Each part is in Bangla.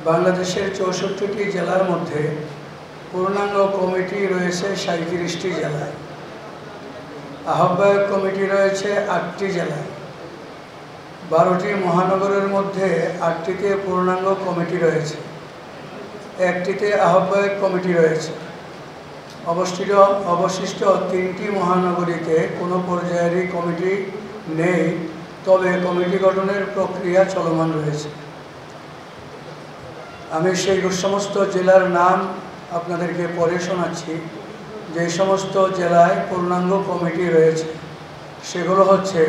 বাংলাদেশের ৬৪টি জেলার মধ্যে পূর্ণাঙ্গ কমিটি রয়েছে ৩৭টি জেলায়, আহ্বায়ক কমিটি রয়েছে ৮টি জেলায়। ১২টি মহানগরের মধ্যে ৮টিতে পূর্ণাঙ্গ কমিটি রয়েছে, ১টিতে আহ্বায়ক কমিটি রয়েছে। অবশিষ্ট ৩টি মহানগরীতে কোনো পর্যায়েরই কমিটি নেই, তবে কমিটি গঠনের প্রক্রিয়া চলমান রয়েছে। আমি সেই সমস্ত জেলার নাম আপনাদেরকে পড়ে শোনাচ্ছি। যে সমস্ত জেলায় পূর্ণাঙ্গ কমিটি রয়েছে সেগুলো হচ্ছে: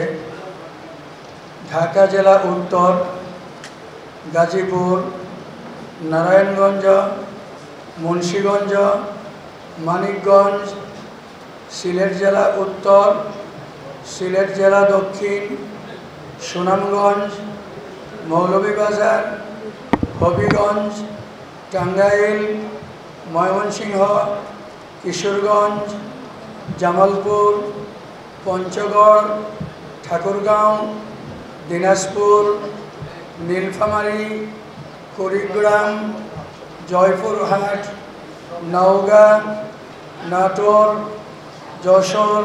ঢাকা জেলা উত্তর, গাজীপুর, নারায়ণগঞ্জ, মুন্সিগঞ্জ, মানিকগঞ্জ, সিলেট জেলা উত্তর, সিলেট জেলা দক্ষিণ, সুনামগঞ্জ, মৌলভীবাজার, হবিগঞ্জ, টাঙ্গাইল, ময়মনসিংহ, কিশোরগঞ্জ, জামালপুর, পঞ্চগড়, ঠাকুরগাঁও, দিনাজপুর, নীলফামারী, কুড়িগ্রাম, জয়পুরহাট, নওগাঁ, নাটোর, যশোর,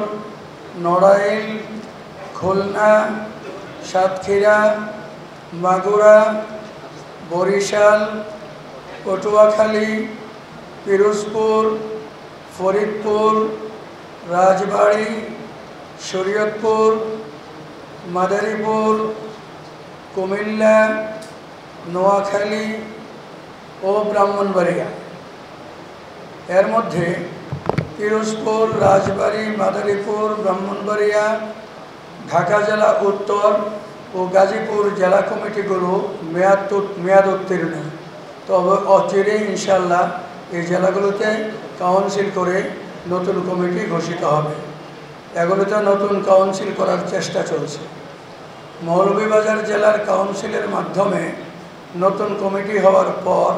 নড়াইল, খুলনা, সাতক্ষীরা, মাগুরা, বরিশাল, পটুয়াখালী, পিরোজপুর, ফরিদপুর, রাজবাড়ী, শরীয়তপুর, মাদারীপুর, কুমিল্লা, নোয়াখালী ও ব্রাহ্মণবাড়িয়া। এর মধ্যে পিরোজপুর, রাজবাড়ী, মাদারীপুর, ব্রাহ্মণবাড়িয়া, ঢাকা জেলা উত্তর ও গাজীপুর জেলা কমিটিগুলো মেয়াদ উত্তীর্ণ, তবে অচিরেই ইনশাল্লাহ এই জেলাগুলোতে কাউন্সিল করে নতুন কমিটি ঘোষিত হবে। এগুলোতে নতুন কাউন্সিল করার চেষ্টা চলছে। মৌলভীবাজার জেলার কাউন্সিলের মাধ্যমে নতুন কমিটি হওয়ার পর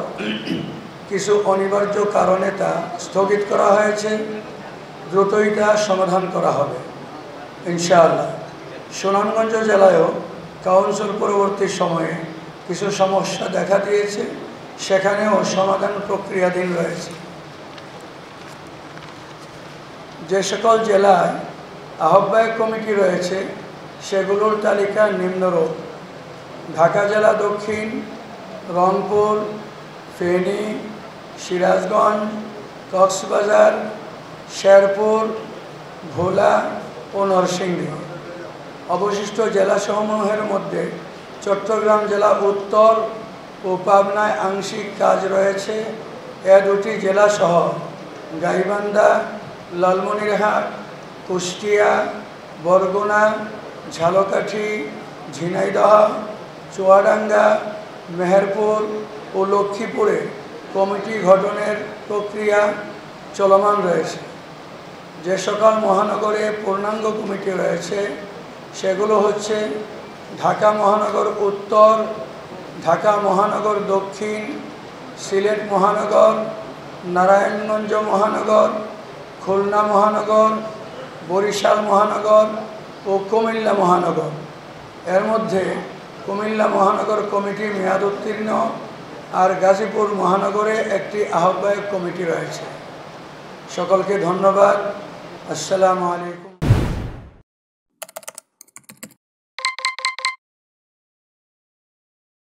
কিছু অনিবার্য কারণে তা স্থগিত করা হয়েছে। দ্রুতই তা সমাধান করা হবে ইনশাআল্লাহ। সুনামগঞ্জ জেলায়ও কাউন্সিল পরবর্তী সময়ে কিছু সমস্যা দেখা দিয়েছে, সেখানেও সমাধান প্রক্রিয়াধীন রয়েছে। যে সকল জেলায় আহ্বায়ক কমিটি রয়েছে সেগুলোর তালিকা নিম্নরূপ: ঢাকা জেলা দক্ষিণ, রংপুর, ফেনী, সিরাজগঞ্জ, কক্সবাজার, শেরপুর, ভোলা ও নরসিংদী। অবশিষ্ট জেলাসমূহের মধ্যে চট্টগ্রাম জেলা উত্তর ও পাবনায় আংশিক কাজ রয়েছে। এ দুটি জেলাসহ গাইবান্ধা, লালমনিরহাট, কুষ্টিয়া, বরগুনা, ঝালকাঠি, ঝিনাইদহ, চুয়াডাঙ্গা, মেহেরপুর ও লক্ষ্মীপুরে কমিটি গঠনের প্রক্রিয়া চলমান রয়েছে। যে সকল মহানগরে পূর্ণাঙ্গ কমিটি রয়েছে সেগুলো হচ্ছে: ঢাকা মহানগর উত্তর, ঢাকা মহানগর দক্ষিণ, সিলেট মহানগর, নারায়ণগঞ্জ মহানগর, খুলনা মহানগর, বরিশাল মহানগর ও কুমিল্লা মহানগর। এর মধ্যে কুমিল্লা মহানগর কমিটি মেয়াদ উত্তীর্ণ, আর গাজীপুর মহানগরে একটি আহ্বায়ক কমিটি রয়েছে। সকলকে ধন্যবাদ। আসসালামু আলাইকুম।